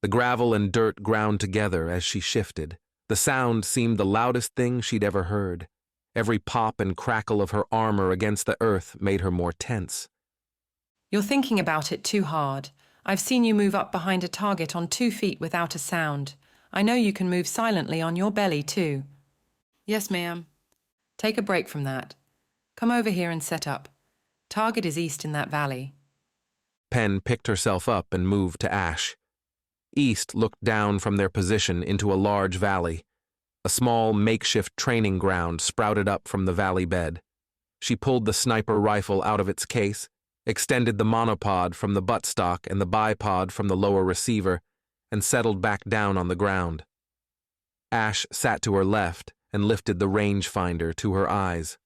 The gravel and dirt ground together as she shifted. The sound seemed the loudest thing she'd ever heard. Every pop and crackle of her armor against the earth made her more tense. You're thinking about it too hard. I've seen you move up behind a target on 2 feet without a sound. I know you can move silently on your belly, too. Yes, ma'am. Take a break from that. Come over here and set up. Target is east in that valley. Pen picked herself up and moved to Ash. East looked down from their position into a large valley. A small makeshift training ground sprouted up from the valley bed. She pulled the sniper rifle out of its case, extended the monopod from the buttstock and the bipod from the lower receiver, and settled back down on the ground. Ash sat to her left and lifted the rangefinder to her eyes.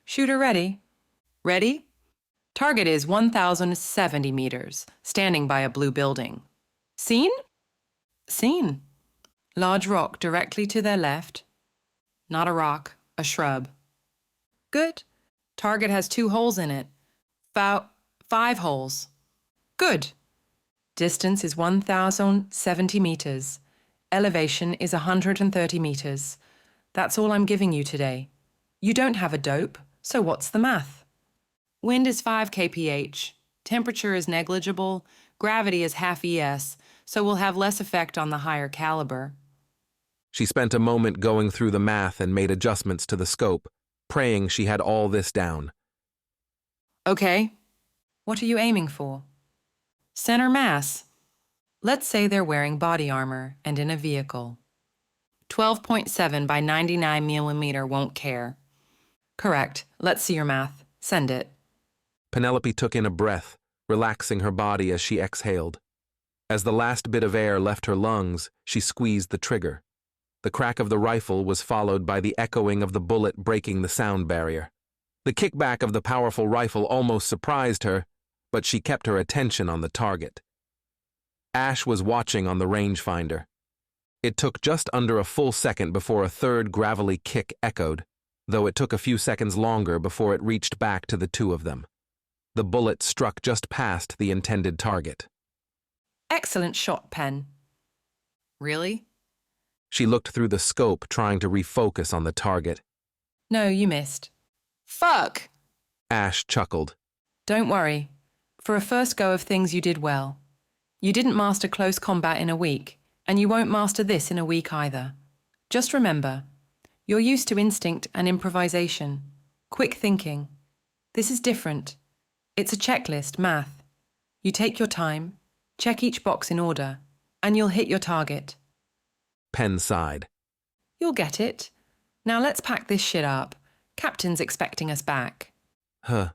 Shooter ready. Ready? Target is 1,070 meters, standing by a blue building. Seen? Seen. Large rock directly to their left. Not a rock, a shrub. Good. Target has 2 holes in it. 5 holes. Good. Distance is 1,070 meters. Elevation is 130 meters. That's all I'm giving you today. You don't have a dope, so what's the math? Wind is 5 kph. Temperature is negligible. Gravity is half ES, so we'll have less effect on the higher caliber. She spent a moment going through the math and made adjustments to the scope, praying she had all this down. Okay. What are you aiming for? Center mass. Let's say they're wearing body armor and in a vehicle. 12.7 by 99 millimeter won't care. Correct. Let's see your math. Send it. Penelope took in a breath, relaxing her body as she exhaled. As the last bit of air left her lungs, she squeezed the trigger. The crack of the rifle was followed by the echoing of the bullet breaking the sound barrier. The kickback of the powerful rifle almost surprised her, but she kept her attention on the target. Ash was watching on the rangefinder. It took just under a full second before a third gravelly kick echoed, though it took a few seconds longer before it reached back to the 2 of them. The bullet struck just past the intended target. Excellent shot, Pen. Really? She looked through the scope, trying to refocus on the target. No, you missed. Fuck! Ash chuckled. Don't worry. For a first go of things, you did well. You didn't master close combat in a week, and you won't master this in a week either. Just remember, you're used to instinct and improvisation, quick thinking. This is different. It's a checklist, math. You take your time, check each box in order, and you'll hit your target. Pen sighed. You'll get it. Now let's pack this shit up. Captain's expecting us back. Huh.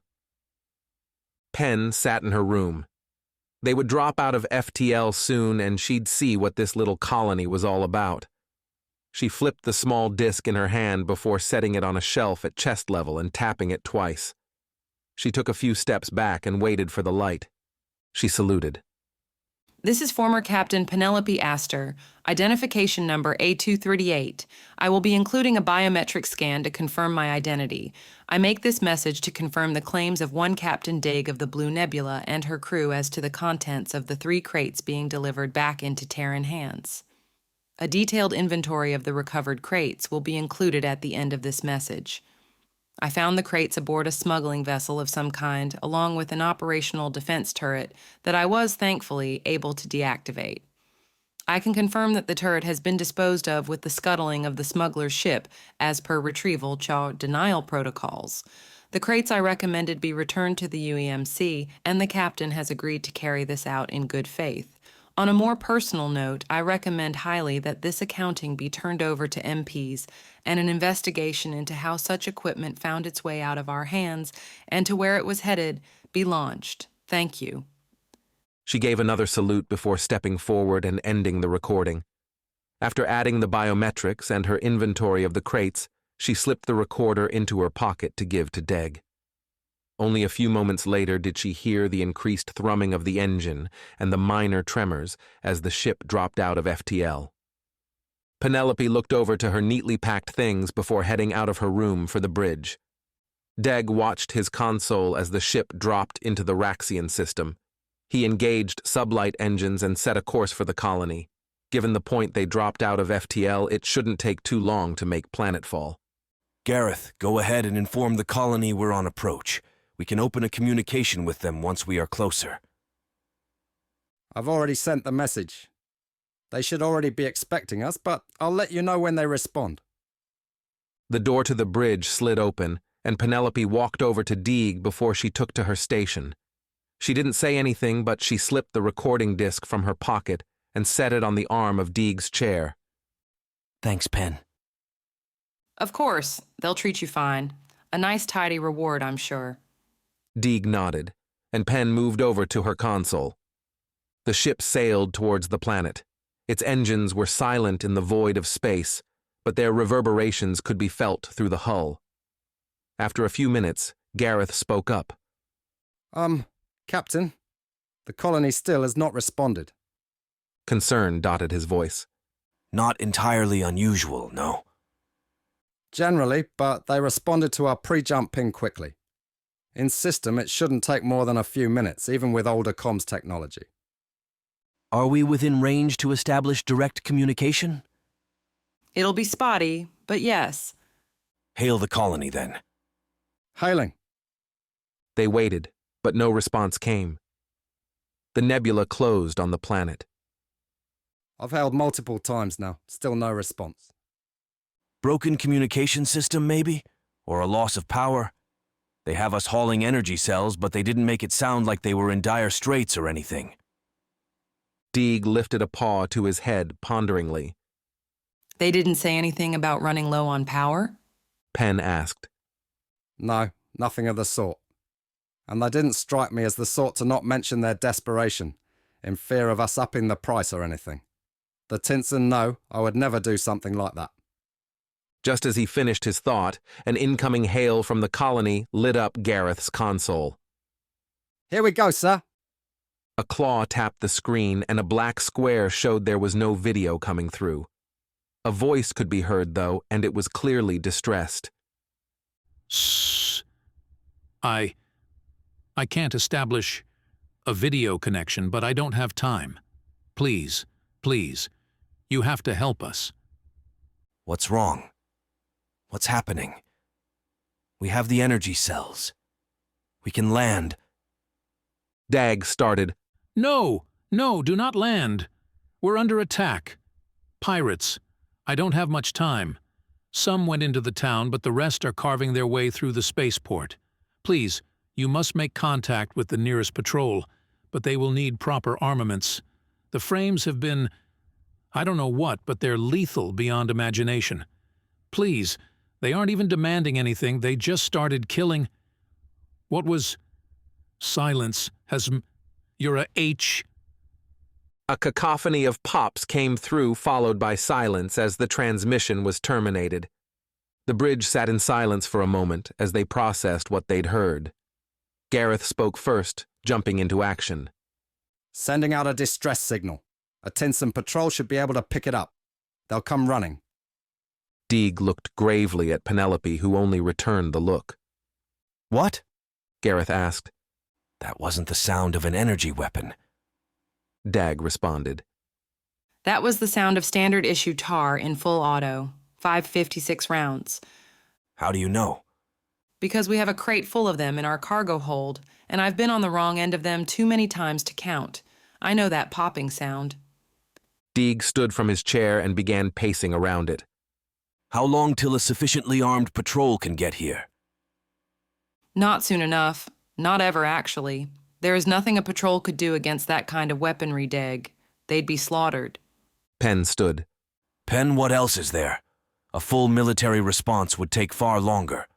Pen sat in her room. They would drop out of FTL soon, and she'd see what this little colony was all about. She flipped the small disc in her hand before setting it on a shelf at chest level and tapping it twice. She took a few steps back and waited for the light. She saluted. This is former Captain Penelope Aster, identification number A238. I will be including a biometric scan to confirm my identity. I make this message to confirm the claims of one Captain Deag of the Blue Nebula and her crew as to the contents of the 3 crates being delivered back into Terran hands. A detailed inventory of the recovered crates will be included at the end of this message. I found the crates aboard a smuggling vessel of some kind, along with an operational defense turret that I was, thankfully, able to deactivate. I can confirm that the turret has been disposed of with the scuttling of the smuggler's ship, as per retrieval denial protocols. The crates I recommended be returned to the UEMC, and the captain has agreed to carry this out in good faith. On a more personal note, I recommend highly that this accounting be turned over to MPs and an investigation into how such equipment found its way out of our hands and to where it was headed be launched. Thank you. She gave another salute before stepping forward and ending the recording. After adding the biometrics and her inventory of the crates, she slipped the recorder into her pocket to give to Deag. Only a few moments later did she hear the increased thrumming of the engine and the minor tremors as the ship dropped out of FTL. Penelope looked over to her neatly packed things before heading out of her room for the bridge. Deag watched his console as the ship dropped into the Raxian system. He engaged sublight engines and set a course for the colony. Given the point they dropped out of FTL, it shouldn't take too long to make planetfall. Gareth, go ahead and inform the colony we're on approach. We can open a communication with them once we are closer. I've already sent the message. They should already be expecting us, but I'll let you know when they respond. The door to the bridge slid open, and Penelope walked over to Deag before she took to her station. She didn't say anything, but she slipped the recording disc from her pocket and set it on the arm of Deag's chair. Thanks, Pen. Of course, they'll treat you fine. A nice tidy reward, I'm sure. Deag nodded, and Pen moved over to her console. The ship sailed towards the planet. Its engines were silent in the void of space, but their reverberations could be felt through the hull. After a few minutes, Gareth spoke up. Captain, the colony still has not responded. Concern dotted his voice. Not entirely unusual, no. Generally, but they responded to our pre-jump ping quickly. In system, it shouldn't take more than a few minutes, even with older comms technology. Are we within range to establish direct communication? It'll be spotty, but yes. Hail the colony, then. Hailing. They waited, but no response came. The nebula closed on the planet. I've hailed multiple times now, still no response. Broken communication system, maybe? Or a loss of power? They have us hauling energy cells, but they didn't make it sound like they were in dire straits or anything. Deag lifted a paw to his head ponderingly. They didn't say anything about running low on power? Pen asked. No, nothing of the sort. And they didn't strike me as the sort to not mention their desperation, in fear of us upping the price or anything. The Tinson know I would never do something like that. Just as he finished his thought, an incoming hail from the colony lit up Gareth's console. Here we go, sir. A claw tapped the screen, and a black square showed there was no video coming through. A voice could be heard, though, and it was clearly distressed. Shh. I can't establish a video connection, but I don't have time. Please, you have to help us. What's wrong? What's happening? We have the energy cells. We can land. Deag started. No, do not land. We're under attack. Pirates. I don't have much time. Some went into the town, but the rest are carving their way through the spaceport. Please, you must make contact with the nearest patrol, but they will need proper armaments. The frames have been, I don't know what, but they're lethal beyond imagination. Please, they aren't even demanding anything, they just started killing. What was... Silence has... You're a H... A cacophony of pops came through, followed by silence as the transmission was terminated. The bridge sat in silence for a moment as they processed what they'd heard. Gareth spoke first, jumping into action. Sending out a distress signal. A Tinson patrol should be able to pick it up. They'll come running. Deag looked gravely at Penelope, who only returned the look. What? Gareth asked. That wasn't the sound of an energy weapon. Deag responded. That was the sound of standard issue tar in full auto, 556 rounds. How do you know? Because we have a crate full of them in our cargo hold, and I've been on the wrong end of them too many times to count. I know that popping sound. Deag stood from his chair and began pacing around it. How long till a sufficiently armed patrol can get here? Not soon enough. Not ever, actually. There is nothing a patrol could do against that kind of weaponry, Deag. They'd be slaughtered. Pen stood. Pen, what else is there? A full military response would take far longer.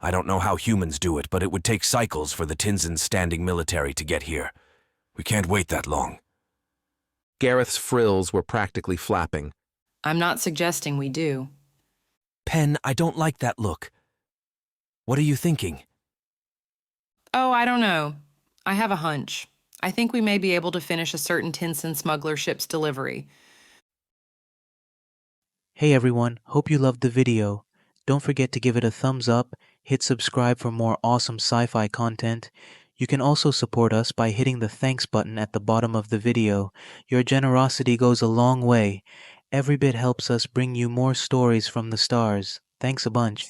I don't know how humans do it, but it would take cycles for the Tinson's standing military to get here. We can't wait that long. Gareth's frills were practically flapping. I'm not suggesting we do. Pen, I don't like that look. What are you thinking? Oh, I don't know. I have a hunch. I think we may be able to finish a certain Tinson smuggler ship's delivery. Hey everyone, hope you loved the video. Don't forget to give it a thumbs up, hit subscribe for more awesome sci-fi content. You can also support us by hitting the thanks button at the bottom of the video. Your generosity goes a long way. Every bit helps us bring you more stories from the stars. Thanks a bunch.